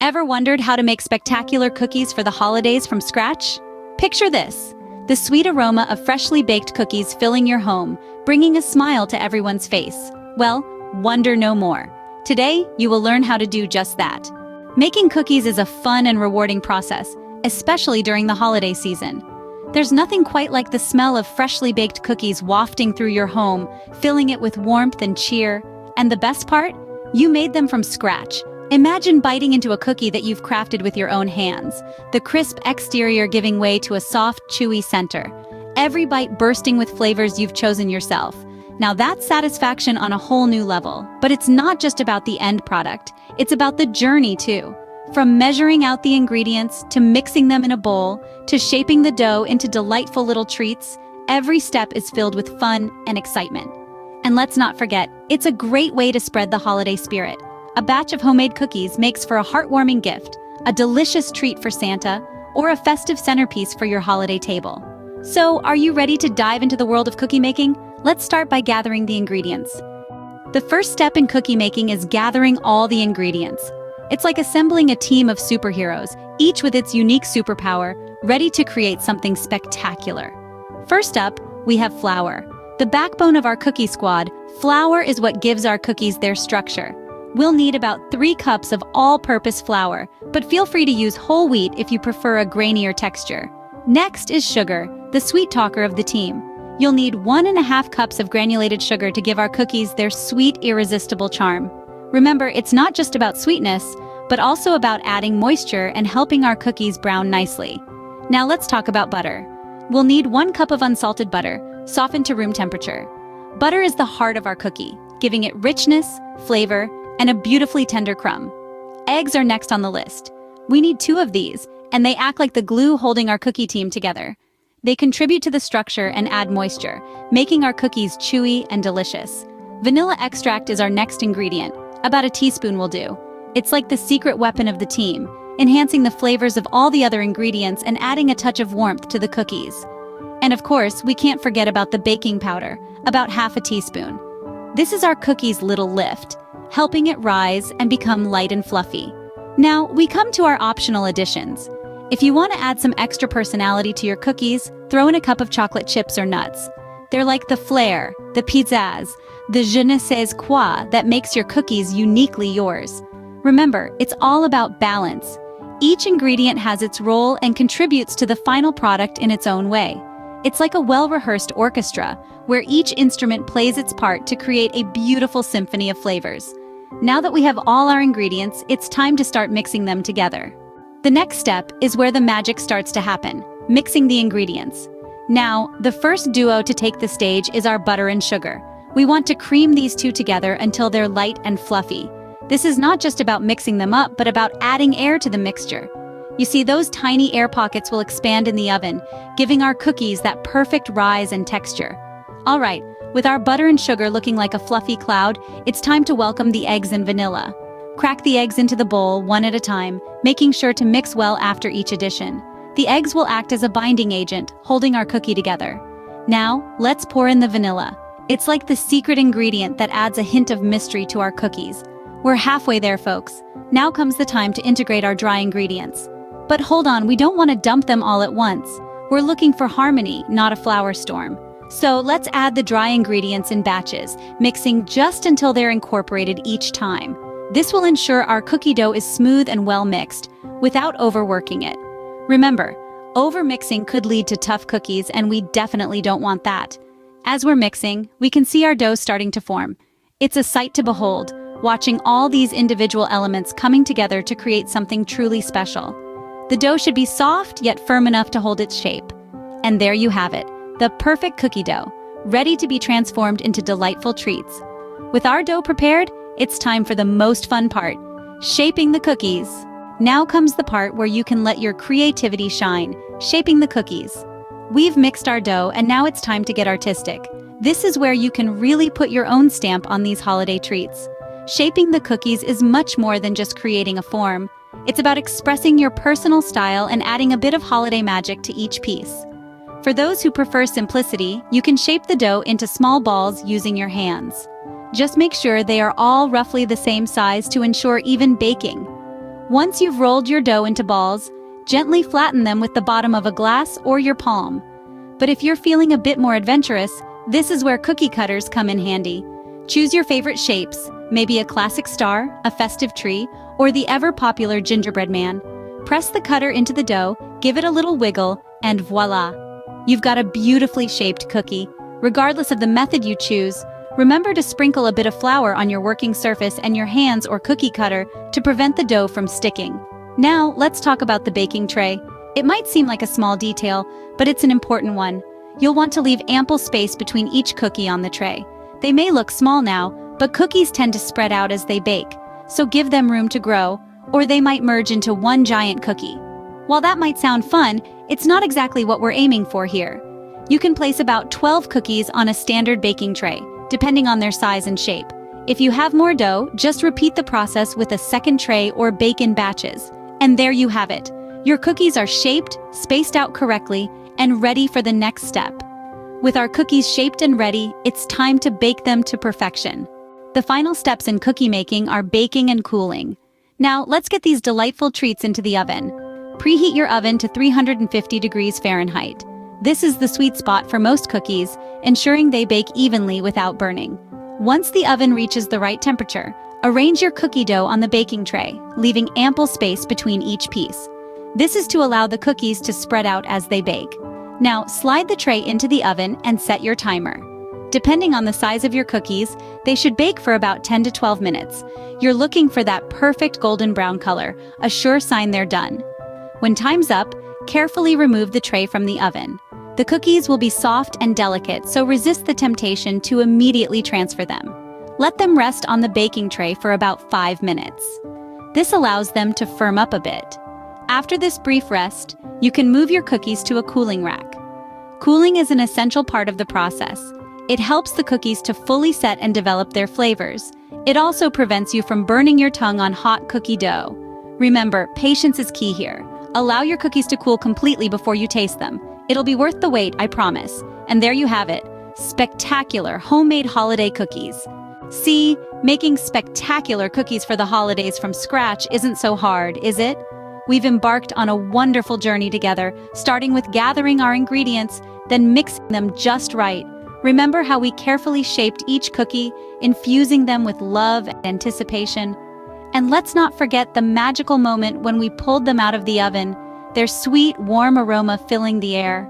Ever wondered how to make spectacular cookies for the holidays from scratch? Picture this, the sweet aroma of freshly baked cookies filling your home, bringing a smile to everyone's face. Well, wonder no more. Today, you will learn how to do just that. Making cookies is a fun and rewarding process, especially during the holiday season. There's nothing quite like the smell of freshly baked cookies wafting through your home, filling it with warmth and cheer. And the best part? You made them from scratch. Imagine biting into a cookie that you've crafted with your own hands, the crisp exterior giving way to a soft, chewy center. Every bite bursting with flavors you've chosen yourself. Now that's satisfaction on a whole new level. But it's not just about the end product, it's about the journey too. From measuring out the ingredients, to mixing them in a bowl, to shaping the dough into delightful little treats, every step is filled with fun and excitement. And let's not forget, it's a great way to spread the holiday spirit. A batch of homemade cookies makes for a heartwarming gift, a delicious treat for Santa, or a festive centerpiece for your holiday table. So, are you ready to dive into the world of cookie making? Let's start by gathering the ingredients. The first step in cookie making is gathering all the ingredients. It's like assembling a team of superheroes, each with its unique superpower, ready to create something spectacular. First up, we have flour. The backbone of our cookie squad, flour is what gives our cookies their structure. We'll need about 3 cups of all-purpose flour, but feel free to use whole wheat if you prefer a grainier texture. Next is sugar, the sweet talker of the team. You'll need 1.5 cups of granulated sugar to give our cookies their sweet, irresistible charm. Remember, it's not just about sweetness, but also about adding moisture and helping our cookies brown nicely. Now let's talk about butter. We'll need 1 cup of unsalted butter, softened to room temperature. Butter is the heart of our cookie, giving it richness, flavor, and a beautifully tender crumb. Eggs are next on the list. We need 2 of these, and they act like the glue holding our cookie team together. They contribute to the structure and add moisture, making our cookies chewy and delicious. Vanilla extract is our next ingredient. About a teaspoon will do. It's like the secret weapon of the team, enhancing the flavors of all the other ingredients and adding a touch of warmth to the cookies. And of course, we can't forget about the baking powder, about half a teaspoon. This is our cookie's little lift, helping it rise and become light and fluffy. Now, we come to our optional additions. If you want to add some extra personality to your cookies, throw in a cup of chocolate chips or nuts. They're like the flair, the pizzazz, the je ne sais quoi that makes your cookies uniquely yours. Remember, it's all about balance. Each ingredient has its role and contributes to the final product in its own way. It's like a well-rehearsed orchestra, where each instrument plays its part to create a beautiful symphony of flavors. Now that we have all our ingredients, it's time to start mixing them together. The next step is where the magic starts to happen, mixing the ingredients. Now, the first duo to take the stage is our butter and sugar. We want to cream these 2 together until they're light and fluffy. This is not just about mixing them up, but about adding air to the mixture. You see, those tiny air pockets will expand in the oven, giving our cookies that perfect rise and texture. All right, with our butter and sugar looking like a fluffy cloud, it's time to welcome the eggs and vanilla. Crack the eggs into the bowl one at a time, making sure to mix well after each addition. The eggs will act as a binding agent, holding our cookie together. Now, let's pour in the vanilla. It's like the secret ingredient that adds a hint of mystery to our cookies. We're halfway there, folks. Now comes the time to integrate our dry ingredients. But hold on, we don't want to dump them all at once. We're looking for harmony, not a flour storm. So let's add the dry ingredients in batches, mixing just until they're incorporated each time. This will ensure our cookie dough is smooth and well mixed, without overworking it. Remember, overmixing could lead to tough cookies, and we definitely don't want that. As we're mixing, we can see our dough starting to form. It's a sight to behold, watching all these individual elements coming together to create something truly special. The dough should be soft, yet firm enough to hold its shape. And there you have it. The perfect cookie dough, ready to be transformed into delightful treats. With our dough prepared, it's time for the most fun part, shaping the cookies. Now comes the part where you can let your creativity shine, shaping the cookies. We've mixed our dough, and now it's time to get artistic. This is where you can really put your own stamp on these holiday treats. Shaping the cookies is much more than just creating a form. It's about expressing your personal style and adding a bit of holiday magic to each piece. For those who prefer simplicity, you can shape the dough into small balls using your hands. Just make sure they are all roughly the same size to ensure even baking. Once you've rolled your dough into balls, gently flatten them with the bottom of a glass or your palm. But if you're feeling a bit more adventurous, this is where cookie cutters come in handy. Choose your favorite shapes, maybe a classic star, a festive tree, or the ever-popular gingerbread man. Press the cutter into the dough, give it a little wiggle, and voila! You've got a beautifully shaped cookie. Regardless of the method you choose, remember to sprinkle a bit of flour on your working surface and your hands or cookie cutter to prevent the dough from sticking. Now, let's talk about the baking tray. It might seem like a small detail, but it's an important one. You'll want to leave ample space between each cookie on the tray. They may look small now, but cookies tend to spread out as they bake, so give them room to grow, or they might merge into one giant cookie. While that might sound fun, it's not exactly what we're aiming for here. You can place about 12 cookies on a standard baking tray, depending on their size and shape. If you have more dough, just repeat the process with a second tray or bake in batches. And there you have it. Your cookies are shaped, spaced out correctly, and ready for the next step. With our cookies shaped and ready, it's time to bake them to perfection. The final steps in cookie making are baking and cooling. Now, let's get these delightful treats into the oven. Preheat your oven to 350 degrees Fahrenheit. This is the sweet spot for most cookies, ensuring they bake evenly without burning. Once the oven reaches the right temperature, arrange your cookie dough on the baking tray, leaving ample space between each piece. This is to allow the cookies to spread out as they bake. Now, slide the tray into the oven and set your timer. Depending on the size of your cookies, they should bake for about 10 to 12 minutes. You're looking for that perfect golden brown color, a sure sign they're done. When time's up, carefully remove the tray from the oven. The cookies will be soft and delicate, so resist the temptation to immediately transfer them. Let them rest on the baking tray for about 5 minutes. This allows them to firm up a bit. After this brief rest, you can move your cookies to a cooling rack. Cooling is an essential part of the process. It helps the cookies to fully set and develop their flavors. It also prevents you from burning your tongue on hot cookie dough. Remember, patience is key here. Allow your cookies to cool completely before you taste them. It'll be worth the wait, I promise. And there you have it. Spectacular homemade holiday cookies. See, making spectacular cookies for the holidays from scratch isn't so hard, is it? We've embarked on a wonderful journey together, starting with gathering our ingredients, then mixing them just right. Remember how we carefully shaped each cookie, infusing them with love and anticipation? And let's not forget the magical moment when we pulled them out of the oven, their sweet, warm aroma filling the air.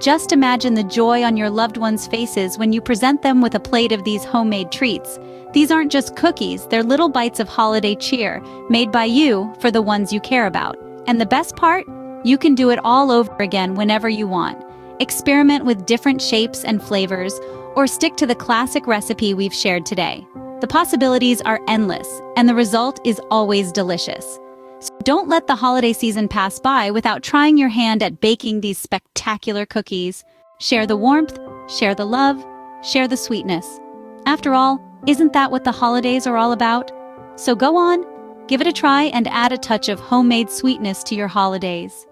Just imagine the joy on your loved ones' faces when you present them with a plate of these homemade treats. These aren't just cookies, they're little bites of holiday cheer, made by you for the ones you care about. And the best part? You can do it all over again whenever you want. Experiment with different shapes and flavors, or stick to the classic recipe we've shared today. The possibilities are endless, and the result is always delicious. So don't let the holiday season pass by without trying your hand at baking these spectacular cookies. Share the warmth, share the love, share the sweetness. After all, isn't that what the holidays are all about? So go on, give it a try and add a touch of homemade sweetness to your holidays.